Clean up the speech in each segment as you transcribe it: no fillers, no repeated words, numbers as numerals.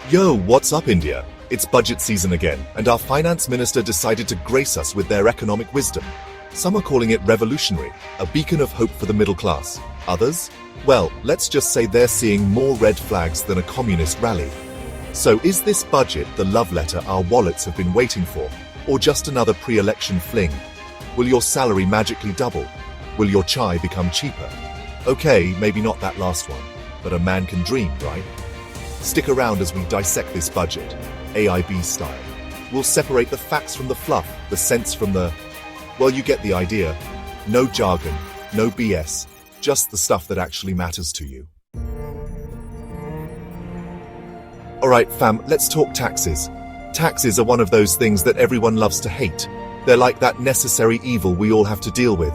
Yo, what's up, India? It's budget season again, and our finance minister decided to grace us with their economic wisdom. Some are calling it revolutionary, a beacon of hope for the middle class. Others? Well, let's just say they're seeing more red flags than a communist rally. So is this budget the love letter our wallets have been waiting for, or just another pre-election fling? Will your salary magically double? Will your chai become cheaper? Okay, maybe not that last one, but a man can dream, right? Stick around as we dissect this budget, AIB style. We'll separate the facts from the fluff, the sense from the... Well, you get the idea. No jargon, no BS, just the stuff that actually matters to you. Alright fam, let's talk taxes. Taxes are one of those things that everyone loves to hate. They're like that necessary evil we all have to deal with.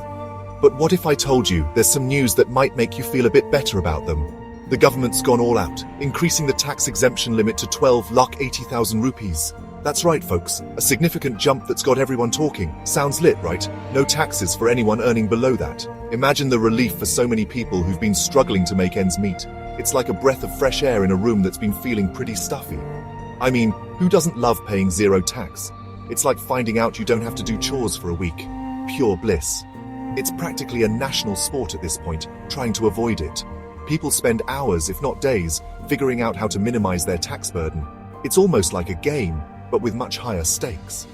But what if I told you there's some news that might make you feel a bit better about them? The government's gone all out, increasing the tax exemption limit to 12,80,000 rupees. That's right, folks, a significant jump that's got everyone talking. Sounds lit, right? No taxes for anyone earning below that. Imagine the relief for so many people who've been struggling to make ends meet. It's like a breath of fresh air in a room that's been feeling pretty stuffy. I mean, who doesn't love paying zero tax? It's like finding out you don't have to do chores for a week. Pure bliss. It's practically a national sport at this point, trying to avoid it. People spend hours, if not days, figuring out how to minimize their tax burden. It's almost like a game, but with much higher stakes.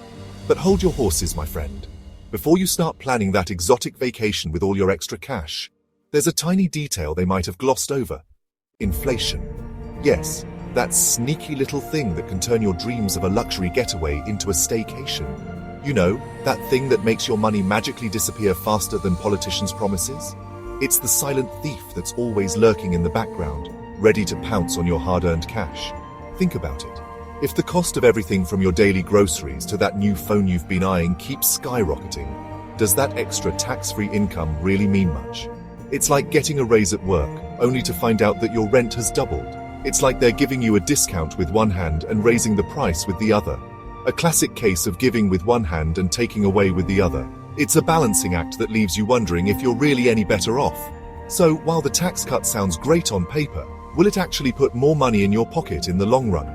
But hold your horses, my friend. Before you start planning that exotic vacation with all your extra cash, there's a tiny detail they might have glossed over. Inflation. Yes, that sneaky little thing that can turn your dreams of a luxury getaway into a staycation. You know, that thing that makes your money magically disappear faster than politicians' promises? It's the silent thief that's always lurking in the background, ready to pounce on your hard-earned cash. Think about it. If the cost of everything from your daily groceries to that new phone you've been eyeing keeps skyrocketing, does that extra tax-free income really mean much? It's like getting a raise at work, only to find out that your rent has doubled. It's like they're giving you a discount with one hand and raising the price with the other. A classic case of giving with one hand and taking away with the other. It's a balancing act that leaves you wondering if you're really any better off. So, while the tax cut sounds great on paper, will it actually put more money in your pocket in the long run?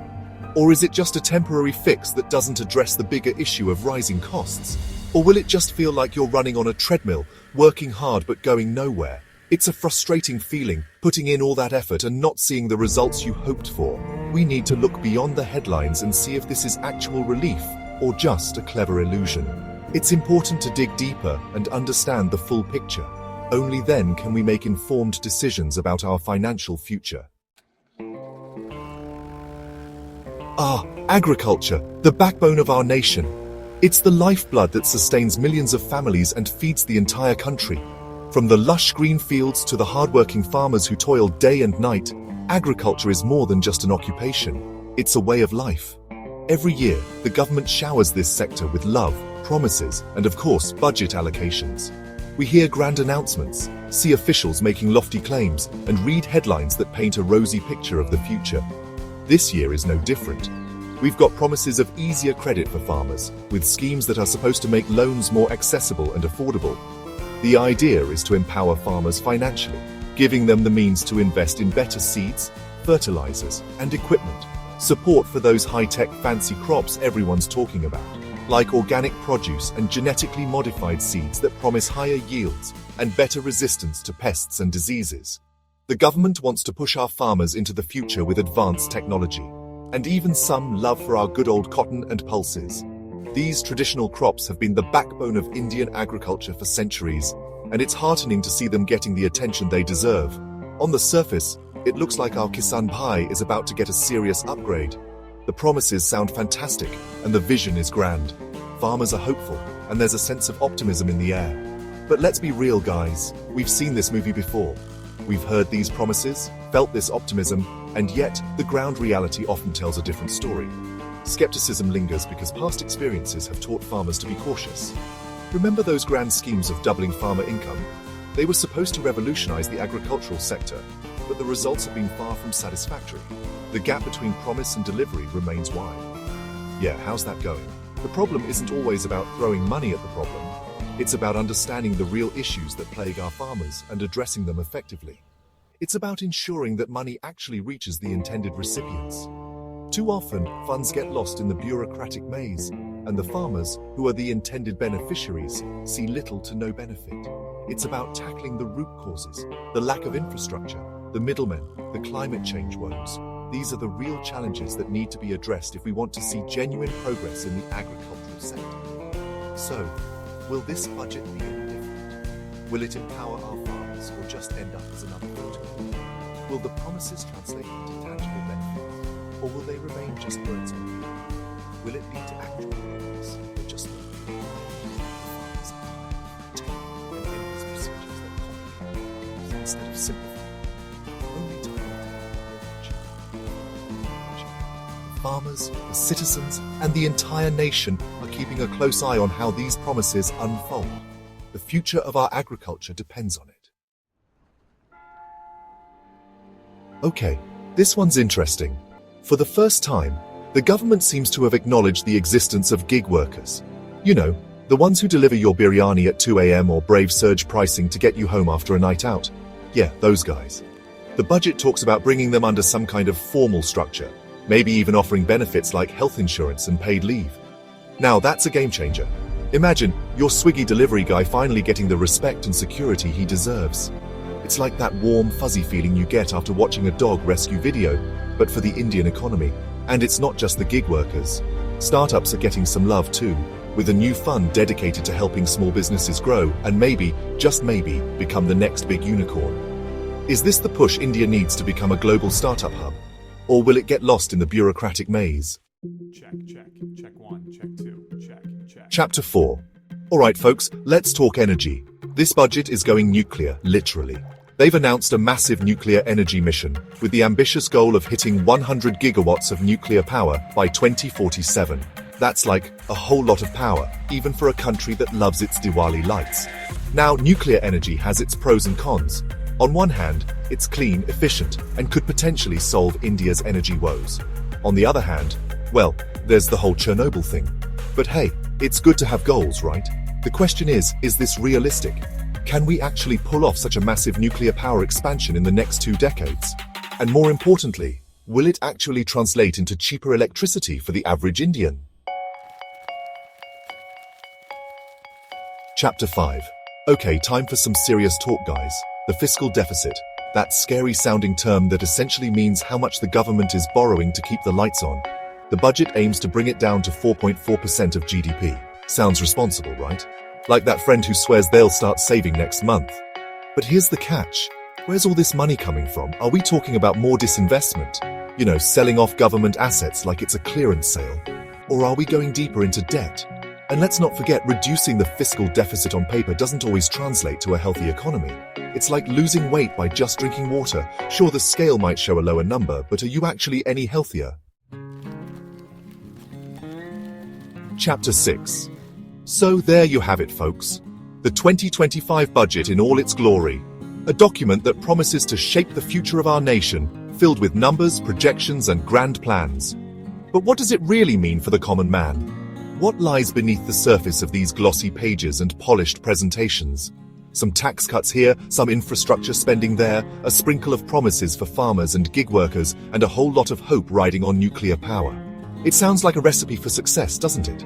Or is it just a temporary fix that doesn't address the bigger issue of rising costs? Or will it just feel like you're running on a treadmill, working hard but going nowhere? It's a frustrating feeling, putting in all that effort and not seeing the results you hoped for. We need to look beyond the headlines and see if this is actual relief, or just a clever illusion. It's important to dig deeper and understand the full picture. Only then can we make informed decisions about our financial future. Agriculture, the backbone of our nation. It's the lifeblood that sustains millions of families and feeds the entire country. From the lush green fields to the hardworking farmers who toil day and night, agriculture is more than just an occupation. It's a way of life. Every year, the government showers this sector with love, promises, and of course, budget allocations. We hear grand announcements, see officials making lofty claims, and read headlines that paint a rosy picture of the future. This year is no different. We've got promises of easier credit for farmers, with schemes that are supposed to make loans more accessible and affordable. The idea is to empower farmers financially, giving them the means to invest in better seeds, fertilizers, and equipment. Support for those high-tech fancy crops everyone's talking about, like organic produce and genetically modified seeds that promise higher yields and better resistance to pests and diseases. The government wants to push our farmers into the future with advanced technology, and even some love for our good old cotton and pulses. These traditional crops have been the backbone of Indian agriculture for centuries, and it's heartening to see them getting the attention they deserve. On the surface, it looks like our Kisan Bhai is about to get a serious upgrade. The promises sound fantastic, and the vision is grand. Farmers are hopeful, and there's a sense of optimism in the air. But let's be real, guys. We've seen this movie before. We've heard these promises, felt this optimism, and yet the ground reality often tells a different story. Skepticism lingers because past experiences have taught farmers to be cautious. Remember those grand schemes of doubling farmer income? They were supposed to revolutionize the agricultural sector, but the results have been far from satisfactory. The gap between promise and delivery remains wide. Yeah, how's that going? The problem isn't always about throwing money at the problem. It's about understanding the real issues that plague our farmers and addressing them effectively. It's about ensuring that money actually reaches the intended recipients. Too often, funds get lost in the bureaucratic maze, and the farmers, who are the intended beneficiaries, see little to no benefit. It's about tackling the root causes, the lack of infrastructure, the middlemen, the climate change woes. These are the real challenges that need to be addressed if we want to see genuine progress in the agricultural sector. So, will this budget be any different? Will it empower our farmers or just end up as another photo? Will the promises translate into tangible benefits, or will they remain just words on paper? Will it lead to actual progress, or just instead of simplifying, only to the farmers, the citizens, and the entire nation are keeping a close eye on how these promises unfold. The future of our agriculture depends on it. Okay, this one's interesting. For the first time, the government seems to have acknowledged the existence of gig workers. You know, the ones who deliver your biryani at 2 a.m. or brave surge pricing to get you home after a night out. Yeah, those guys. The budget talks about bringing them under some kind of formal structure, maybe even offering benefits like health insurance and paid leave. Now that's a game changer. Imagine your Swiggy delivery guy finally getting the respect and security he deserves. It's like that warm, fuzzy feeling you get after watching a dog rescue video, but for the Indian economy. And it's not just the gig workers. Startups are getting some love too, with a new fund dedicated to helping small businesses grow and maybe, just maybe, become the next big unicorn. Is this the push India needs to become a global startup hub? Or will it get lost in the bureaucratic maze? Check one, check two, check. Chapter 4. Alright folks, let's talk energy. This budget is going nuclear, literally. They've announced a massive nuclear energy mission, with the ambitious goal of hitting 100 gigawatts of nuclear power by 2047. That's like a whole lot of power, even for a country that loves its Diwali lights. Now, nuclear energy has its pros and cons. On one hand, it's clean, efficient, and could potentially solve India's energy woes. On the other hand, well, there's the whole Chernobyl thing. But hey, it's good to have goals, right? The question is this realistic? Can we actually pull off such a massive nuclear power expansion in the next 2 decades? And more importantly, will it actually translate into cheaper electricity for the average Indian? Chapter 5. Okay, time for some serious talk, guys. The fiscal deficit. That scary-sounding term that essentially means how much the government is borrowing to keep the lights on. The budget aims to bring it down to 4.4% of GDP. Sounds responsible, right? Like that friend who swears they'll start saving next month. But here's the catch. Where's all this money coming from? Are we talking about more disinvestment? You know, selling off government assets like it's a clearance sale? Or are we going deeper into debt? And let's not forget, reducing the fiscal deficit on paper doesn't always translate to a healthy economy. It's like losing weight by just drinking water. Sure, the scale might show a lower number, but are you actually any healthier? Chapter 6. So there you have it, folks. The 2025 budget in all its glory. A document that promises to shape the future of our nation, filled with numbers, projections, and grand plans. But what does it really mean for the common man? What lies beneath the surface of these glossy pages and polished presentations? Some tax cuts here, some infrastructure spending there, a sprinkle of promises for farmers and gig workers, and a whole lot of hope riding on nuclear power. It sounds like a recipe for success, doesn't it?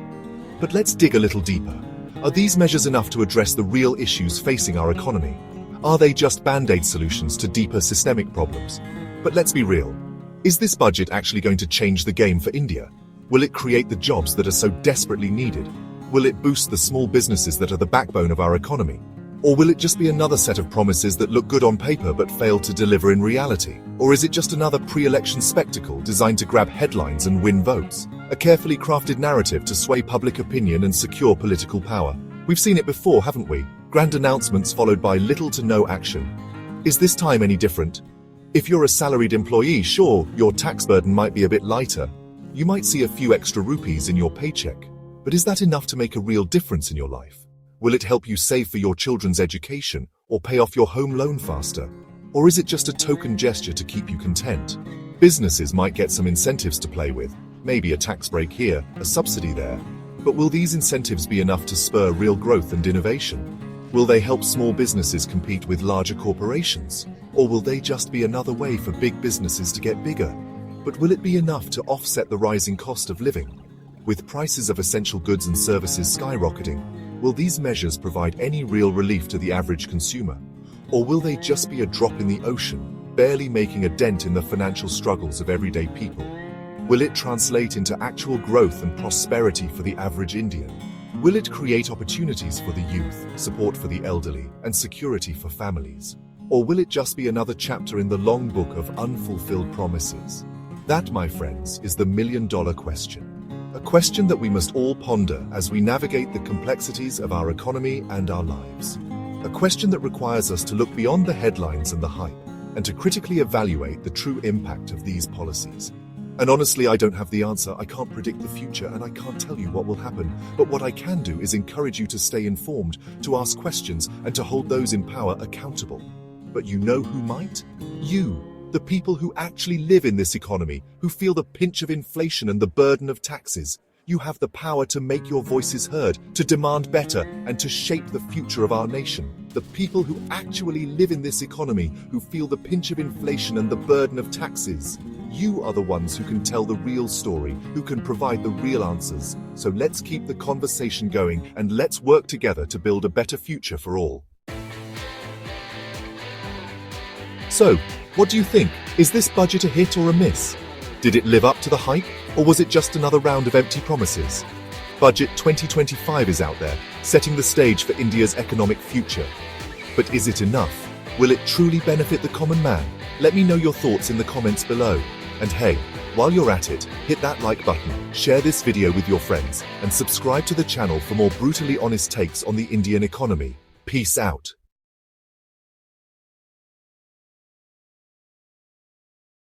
But let's dig a little deeper. Are these measures enough to address the real issues facing our economy? Are they just band-aid solutions to deeper systemic problems? But let's be real. Is this budget actually going to change the game for India? Will it create the jobs that are so desperately needed? Will it boost the small businesses that are the backbone of our economy? Or will it just be another set of promises that look good on paper but fail to deliver in reality? Or is it just another pre-election spectacle designed to grab headlines and win votes? A carefully crafted narrative to sway public opinion and secure political power. We've seen it before, haven't we? Grand announcements followed by little to no action. Is this time any different? If you're a salaried employee, sure, your tax burden might be a bit lighter. You might see a few extra rupees in your paycheck. But is that enough to make a real difference in your life? Will it help you save for your children's education or pay off your home loan faster? Or is it just a token gesture to keep you content? Businesses might get some incentives to play with, maybe a tax break here, a subsidy there. But will these incentives be enough to spur real growth and innovation? Will they help small businesses compete with larger corporations? Or will they just be another way for big businesses to get bigger? But will it be enough to offset the rising cost of living? With prices of essential goods and services skyrocketing, will these measures provide any real relief to the average consumer? Or will they just be a drop in the ocean, barely making a dent in the financial struggles of everyday people? Will it translate into actual growth and prosperity for the average Indian? Will it create opportunities for the youth, support for the elderly, and security for families? Or will it just be another chapter in the long book of unfulfilled promises? That, my friends, is the million-dollar question. A question that we must all ponder as we navigate the complexities of our economy and our lives. A question that requires us to look beyond the headlines and the hype, and to critically evaluate the true impact of these policies. And honestly, I don't have the answer. I can't predict the future, and I can't tell you what will happen. But what I can do is encourage you to stay informed, to ask questions, and to hold those in power accountable. But you know who might? You. The people who actually live in this economy, who feel the pinch of inflation and the burden of taxes. You have the power to make your voices heard, to demand better, and to shape the future of our nation. The people who actually live in this economy, who feel the pinch of inflation and the burden of taxes. You are the ones who can tell the real story, who can provide the real answers. So let's keep the conversation going, and let's work together to build a better future for all. So, what do you think? Is this budget a hit or a miss? Did it live up to the hype, or was it just another round of empty promises? Budget 2025 is out there, setting the stage for India's economic future. But is it enough? Will it truly benefit the common man? Let me know your thoughts in the comments below. And hey, while you're at it, hit that like button, share this video with your friends, and subscribe to the channel for more brutally honest takes on the Indian economy. Peace out.